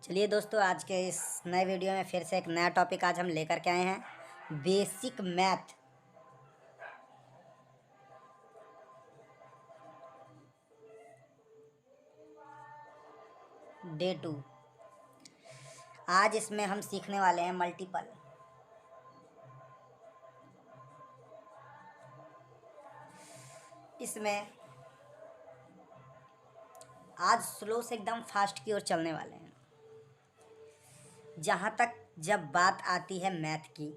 चलिए दोस्तों, आज के इस नए वीडियो में फिर से एक नया टॉपिक आज हम लेकर के आए हैं। Basic math. डे 2। आज इसमें हम सीखने वाले हैं मल्टीपल। इसमें आज स्लो से एकदम फास्ट की ओर चलने वाले हैं। जहाँ तक जब बात आती है मैथ की,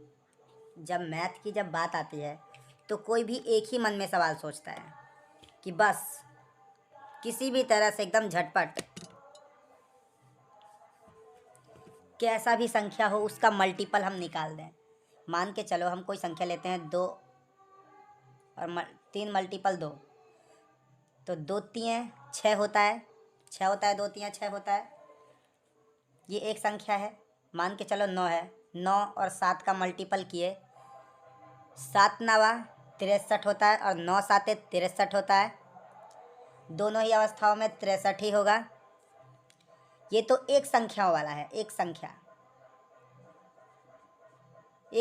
जब बात आती है तो कोई भी एक ही मन में सवाल सोचता है कि बस किसी भी तरह से एकदम झटपट कैसा भी संख्या हो उसका मल्टीपल हम निकाल दें। मान के चलो हम कोई संख्या लेते हैं 2 और 3 मल्टीपल 2, तो 2 3 6 होता है, 6 होता है, 2 3 6 होता है। ये एक संख्या है। मान के चलो 9 है, 9 और 7 का मल्टीपल किए 7 9 63 होता है और 9 7 63 होता है। दोनों ही अवस्थाओं में 63 ही होगा। ये तो एक संख्याओं वाला है, एक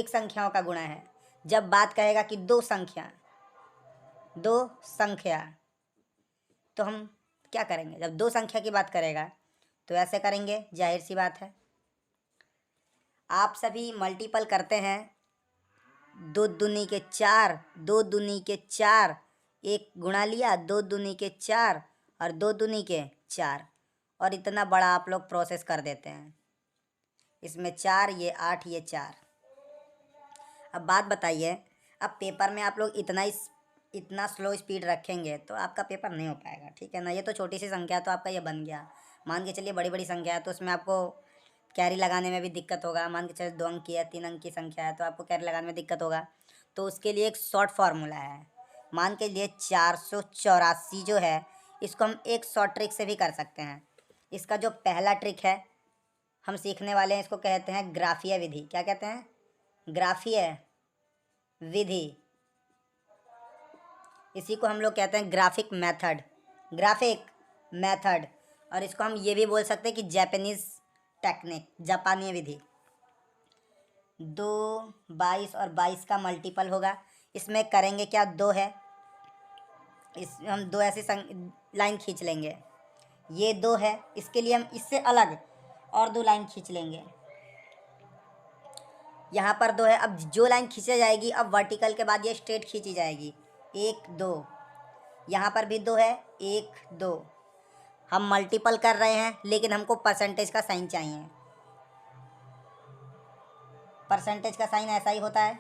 संख्याओं का गुणा है। जब बात कहेगा कि दो संख्या, तो हम क्या करेंगे? जब दो संख्या की बात करेगा तो ऐसे करेंगे, जाहिर सी बात है। आप सभी मल्टीपल करते हैं। 2 दूनी के 4, 2 दूनी के 4, एक गुणा लिया, 2 दूनी के 4 और 2 दूनी के 4, और इतना बड़ा आप लोग प्रोसेस कर देते हैं। इसमें 4, ये 8, ये 4। अब बात बताइए, अब पेपर में आप लोग इतना स्लो स्पीड रखेंगे तो आपका पेपर नहीं हो पाएगा, ठीक है ना। ये तो छोटी सी संख्या है तो आपका ये बन गया। मान के चलिए बड़ी बड़ी संख्या है तो उसमें आपको कैरी लगाने में भी दिक्कत होगा। मान के चलिए 2 अंक की है, 3 अंक की संख्या है तो आपको कैरी लगाने में दिक्कत होगा। तो उसके लिए एक शॉर्ट फार्मूला है। मान के लिए 484 जो है, इसको हम एक शॉर्ट ट्रिक से भी कर सकते हैं। इसका जो पहला ट्रिक है हम सीखने वाले हैं, इसको कहते हैं ग्राफीय विधि। क्या कहते हैं? ग्राफीय विधि। इसी को हम लोग कहते हैं ग्राफिक मेथड। और इसको हम ये भी बोल सकते हैं कि जापानीज टेक्निक, जापानी विधि। 2 22 और 22 का मल्टीपल होगा। इसमें करेंगे क्या? 2 है, इस हम 2 ऐसी लाइन खींच लेंगे। ये 2 है, इसके लिए हम इससे अलग और 2 लाइन खींच लेंगे। यहाँ पर 2 है, अब जो लाइन खींची जाएगी अब वर्टिकल के बाद ये स्ट्रेट खींची जाएगी। 1 2, यहाँ पर भी 2 है, 1 2। हम मल्टीपल कर रहे हैं लेकिन हमको परसेंटेज का साइन चाहिए। परसेंटेज का साइन ऐसा ही होता है,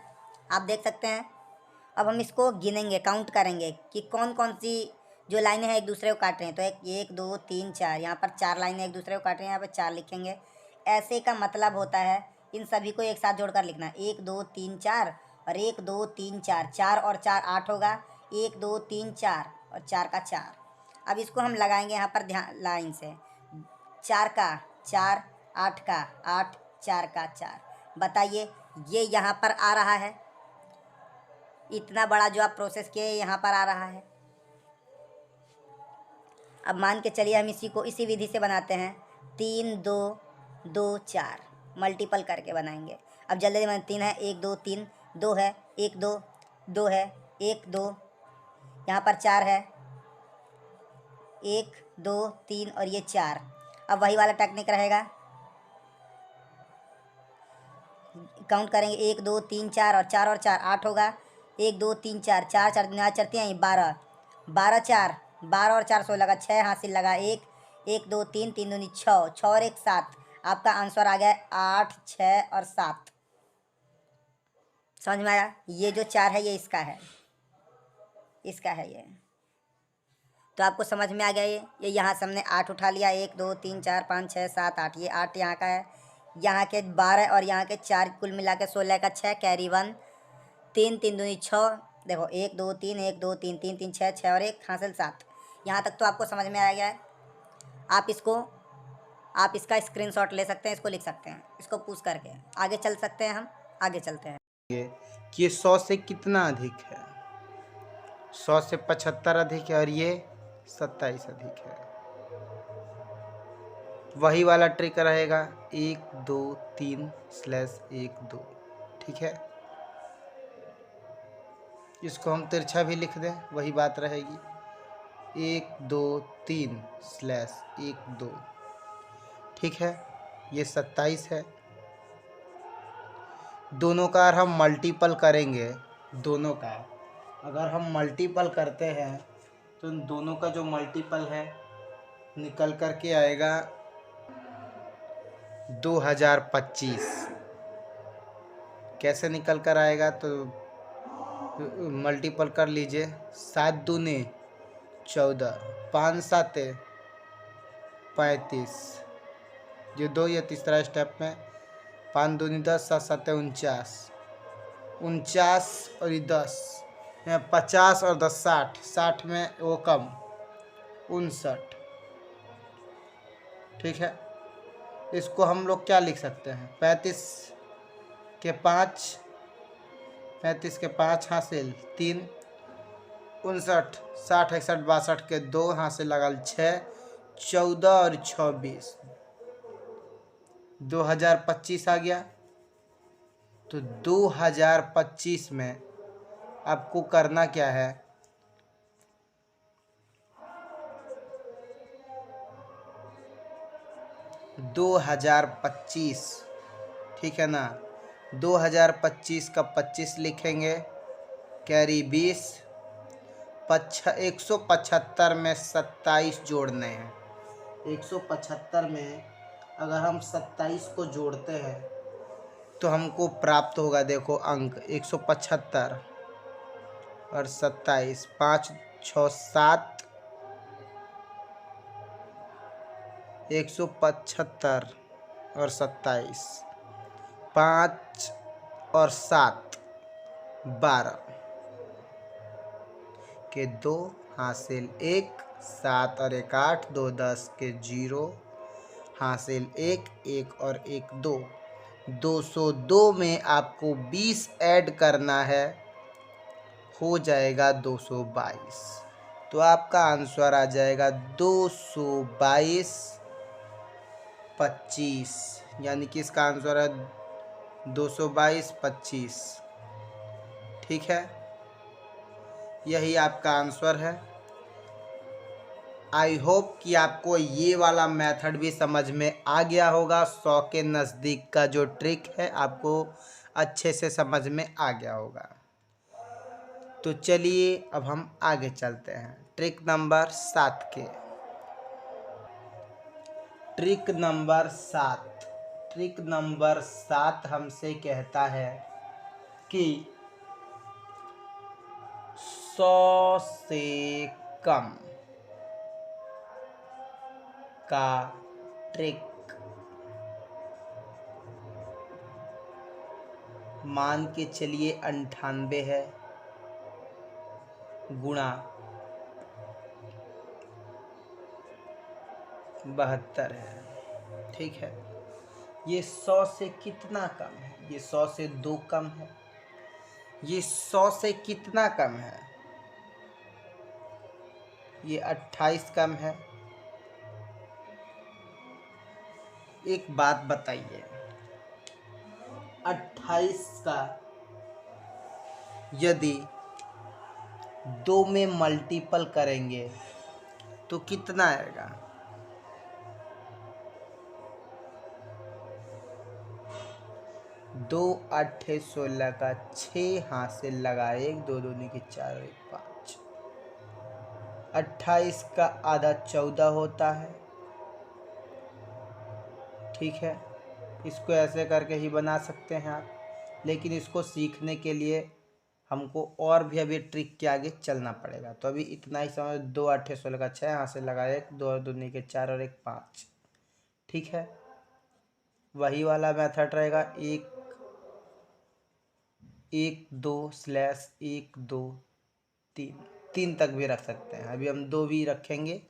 आप देख सकते हैं। अब हम इसको गिनेंगे, काउंट करेंगे कि कौन कौन सी जो लाइनें हैं एक दूसरे को काट रही हैं। तो 1 2 3 4, यहाँ पर 4 लाइनें एक दूसरे को काट रही हैं, यहाँ पर 4 लिखेंगे। ऐसे का मतलब होता है इन सभी को एक साथ जोड़कर लिखना। 1 2 3 4 और 1 2 3 4, 4 और 4 8 होगा। 1 2 3 4 और 4 का 4। अब इसको हम लगाएंगे यहाँ पर ध्यान लाइन से। 4 का 4, 8 का 8, 4 का 4। बताइए, ये यहाँ पर आ रहा है। इतना बड़ा जो आप प्रोसेस किए यहाँ पर आ रहा है। अब मान के चलिए हम इसी विधि से बनाते हैं। 3 2 2 4 मल्टीपल करके बनाएंगे। अब जल्दी में 3 है, 1 2 3, 2 है, 1 2, 2 है, 1 2, यहाँ पर 4 है, 1 2 3 और ये 4। अब वही वाला टेक्निक रहेगा, काउंट करेंगे। 1 2 3 4 और 4 और 4 8 होगा। 1 2 3 4, 4 4 चढ़ती हैं 12, 12 4, 12 और 4 16 का 6 हासिल लगा। 1 1 2 3, 3 दूनी 6, 6 और 1 7। आपका आंसर आ गया 8 6 और 7। समझ में आया? ये जो 4 है ये इसका है ये। तो आपको समझ में आ गया। ये यहाँ से हमने 8 उठा लिया। 1 2 3 4 5 6 7 8, ये 8 यहाँ का है। यहाँ के 12 और यहाँ के 4 कुल मिला के 16 का 6, कैरी 1, 3 3 दूनी 6। देखो 1 2 3, 1 2 3 3 3 6, 6 और 1 हासिल 7। यहाँ तक तो आपको समझ में आ गया है। आप इसका स्क्रीनशॉट ले सकते हैं, इसको लिख सकते हैं, इसको पूछ करके आगे चल सकते हैं। हम आगे चलते हैं कि ये 100 से कितना अधिक है? 100 से 75 अधिक है और ये 27 अधिक है। वही वाला ट्रिक रहेगा 1 2 3 स्लैश 1 2। ठीक है, इसको हम तिरछा भी लिख दें, वही बात रहेगी 1 2 3 स्लैश 1 2। ठीक है, ये 27 है। दोनों का अगर हम मल्टीपल करेंगे, दोनों का अगर हम मल्टीपल करते हैं तो इन दोनों का जो मल्टीपल है निकल कर के आएगा 2025। कैसे निकल कर आएगा, तो मल्टीपल कर लीजिए। 7 दूने 14, 5 साते 35, ये 2 या तीसरा स्टेप में 5 दूनी 10, 7 साते 49, 49 और ये 10, 50 और 10 60, 60 में वो कम 59। ठीक है, इसको हम लोग क्या लिख सकते हैं, 35 के 5, 35 के 5 हासिल 3, 59, 60 61 62 के 2 हासिल लगल 6, 14 और 26, 2025 आ गया। तो 2025 में आपको करना क्या है, दो हजार पच्चीस, ठीक है ना, 2025 का 25 लिखेंगे, कैरी 20, 175 में 27 जोड़ने हैं। 175 में अगर हम 27 को जोड़ते हैं तो हमको प्राप्त होगा, देखो अंक 175 और 27, 5 6 7, 175 और 27, 5 और 7 12 के 2 हासिल 1, 7 और 1 8, 2 10 के 0 हासिल 1, 1 और 1 2, 202 में आपको 20 ऐड करना है, हो जाएगा 222। तो आपका आंसर आ जाएगा 222 25, यानी कि इसका आंसर है 222 25। ठीक है, यही आपका आंसर है। आई होप कि आपको ये वाला मेथड भी समझ में आ गया होगा। 100 के नज़दीक का जो ट्रिक है आपको अच्छे से समझ में आ गया होगा। तो चलिए अब हम आगे चलते हैं ट्रिक नंबर 7 के। ट्रिक नंबर 7, ट्रिक नंबर 7 हमसे कहता है कि 100 से कम का ट्रिक, मान के चलिए 98 है गुणा 72 है। ठीक है, ये 100 से कितना कम है, ये 100 से 2 कम है, ये 100 से कितना कम है, ये 28 कम है। एक बात बताइए, 28 का यदि 2 में मल्टीपल करेंगे तो कितना आएगा, 2 8 16 का 6 हासिल लगा 1, 2 दूनी की 4 और 1 5, 28 का आधा 14 होता है। ठीक है, इसको ऐसे करके ही बना सकते हैं आप, लेकिन इसको सीखने के लिए हमको और भी अभी ट्रिक के आगे चलना पड़ेगा। तो अभी इतना ही समझ, 2 8 16 का 6 हासिल लगा 1, 2 दूनी के 4 और 1 5। ठीक है, वही वाला मेथड रहेगा, 1 2 स्लैश 1 2 3, 3 तक भी रख सकते हैं। अभी हम 2 भी रखेंगे,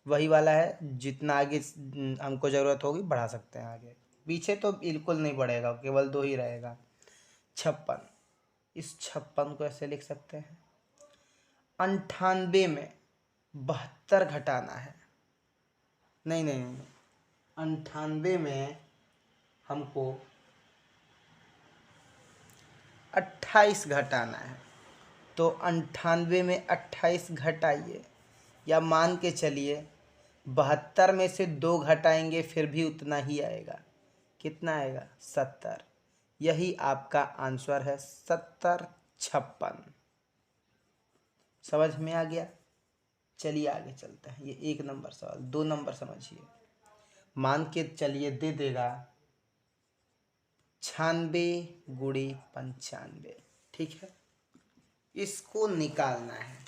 वही वाला है, जितना आगे हमको ज़रूरत होगी बढ़ा सकते हैं आगे, पीछे तो बिल्कुल नहीं बढ़ेगा, केवल 2 ही रहेगा। 56, इस 56 को ऐसे लिख सकते हैं, 98 में 72 घटाना है, नहीं नहीं नहीं, 98 में हमको 28 घटाना है, तो 98 में 28 घटाइए, या मान के चलिए 72 में से 2 घटाएंगे फिर भी उतना ही आएगा। कितना आएगा? 70। यही आपका आंसर है, 70 56। समझ में आ गया? चलिए आगे चलते हैं। ये 1 नंबर सवाल। 2 नंबर समझिए। मान के चलिए दे देगा 96 गुणी 95। ठीक है, इसको निकालना है।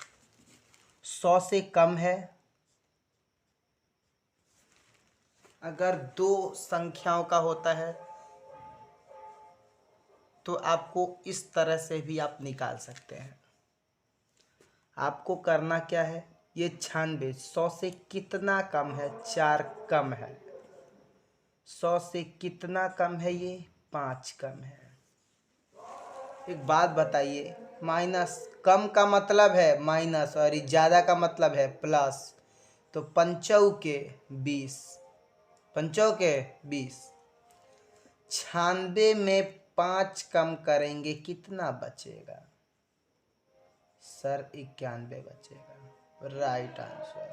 100 से कम है। अगर 2 संख्याओं का होता है तो आपको इस तरह से भी आप निकाल सकते हैं। आपको करना क्या है? ये 96 100 से कितना कम है? 4 कम है। 100 से कितना कम है? ये 5 कम है। एक बात बताइए, माइनस, कम का मतलब है माइनस और ज़्यादा का मतलब है प्लस। तो 5 के 20, 5 के 20। 96 में 5 कम करेंगे कितना बचेगा? सर 91 बचेगा। Right answer.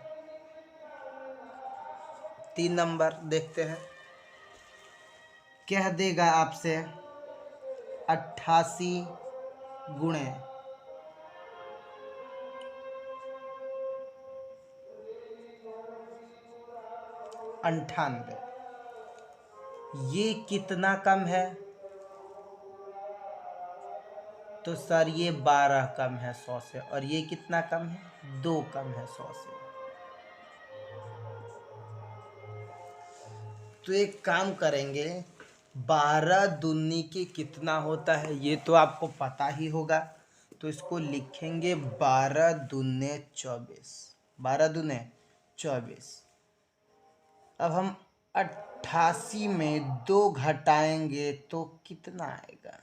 3 नंबर देखते हैं। कह देगा आपसे 88 गुणे 98, ये कितना कम है? तो सर ये 12 कम है 100 से। और ये कितना कम है? 2 कम है 100 से। तो एक काम करेंगे, 12 दूनी की कितना होता है ये तो आपको पता ही होगा। तो इसको लिखेंगे 12 दूने 24। 12 दूने 24। अब हम 88 में 2 घटाएंगे तो कितना आएगा?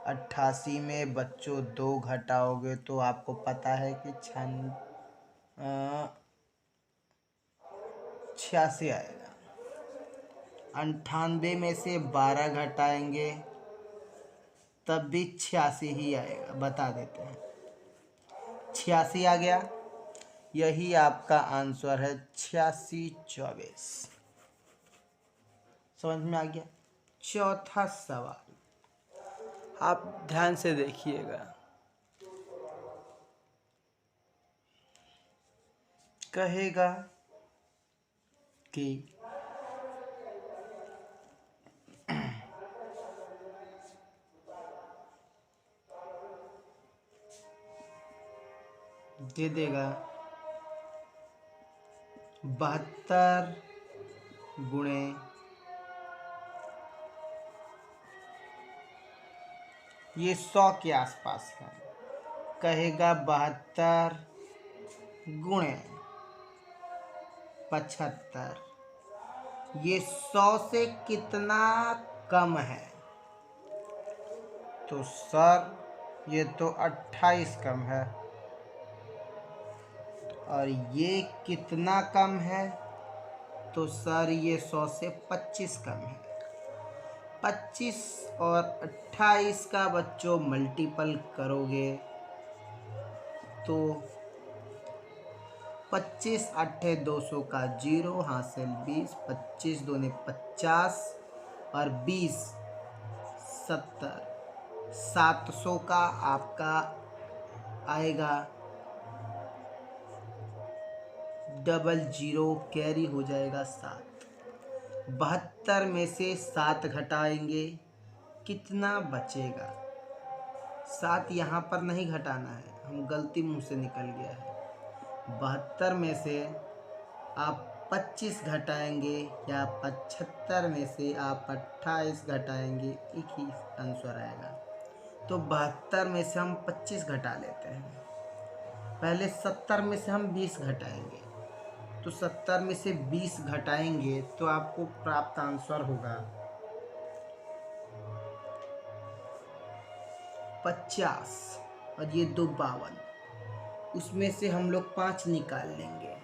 88 में बच्चों 2 घटाओगे तो आपको पता है कि 86 आएगा। 98 में से 12 घटाएंगे तब भी 86 ही आएगा। बता देते हैं, 86 आ गया। यही आपका आंसर है, 86 24। समझ में आ गया? चौथा सवाल आप ध्यान से देखिएगा। कहेगा कि दे देगा 72 गुणे ये 100 के आसपास है। कहेगा 72 गुणे 75, ये 100 से कितना कम है? तो सर ये तो 28 कम है। और ये कितना कम है? तो सर ये 100 से 25 कम है। 25 और 28 का बच्चों मल्टीपल करोगे तो 25 8 200 का 0 हासिल 20, 25 दूने 50 और 20 70, 700 का आपका आएगा। डबल 0 कैरी हो जाएगा 7। 72 में से 7 घटाएंगे कितना बचेगा? 7 यहाँ पर नहीं घटाना है, हम गलती मुंह से निकल गया है। 72 में से आप 25 घटाएंगे या 75 में से आप 28 घटाएंगे, एक ही आंसर आएगा। तो 72 में से हम 25 घटा लेते हैं। पहले 70 में से हम 20 घटाएंगे, तो 70 में से 20 घटाएंगे तो आपको प्राप्त आंसर होगा 50 और ये 2 52। उसमें से हम लोग 5 निकाल लेंगे।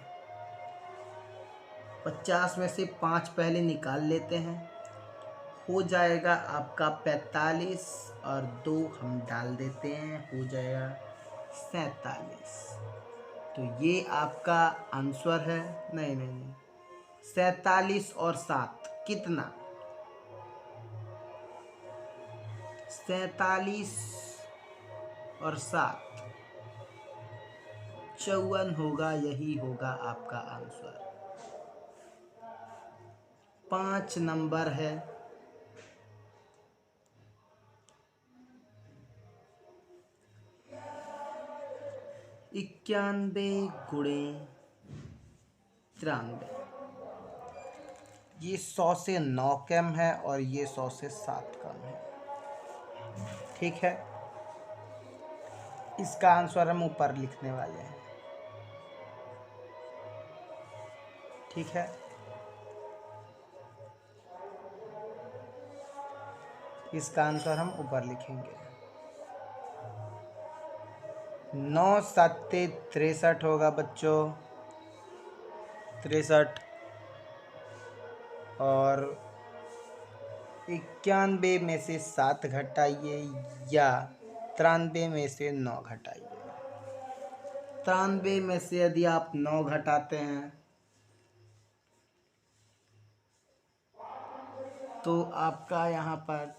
50 में से 5 पहले निकाल लेते हैं, हो जाएगा आपका 45 और 2 हम डाल देते हैं, हो जाएगा 47। तो ये आपका आंसर है। नहीं, 47 और 7 कितना? 47 और 7 54 होगा, यही होगा आपका आंसर। 5 नंबर है। इक्यानवे गुणे 93, ये 100 से 9 कम है और ये 100 से 7 कम है। ठीक है, इसका आंसर हम ऊपर लिखने वाले हैं। ठीक है, इसका आंसर हम ऊपर लिखेंगे। 9 7 63 होगा बच्चों, 63। और 91 में से 7 घटाइए या 93 में से 9 घटाइए। 93 में से यदि आप 9 घटाते हैं तो आपका यहाँ पर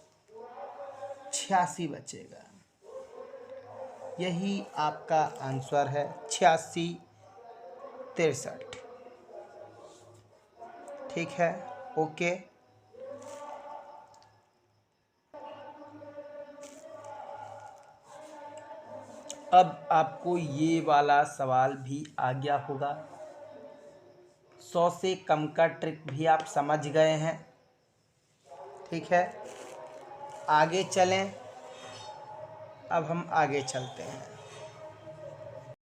86 बचेगा। यही आपका आंसर है, 86 63। ठीक है, ओके। अब आपको ये वाला सवाल भी आ गया होगा। 100 से कम का ट्रिक भी आप समझ गए हैं। ठीक है, आगे चलें। अब हम आगे चलते हैं।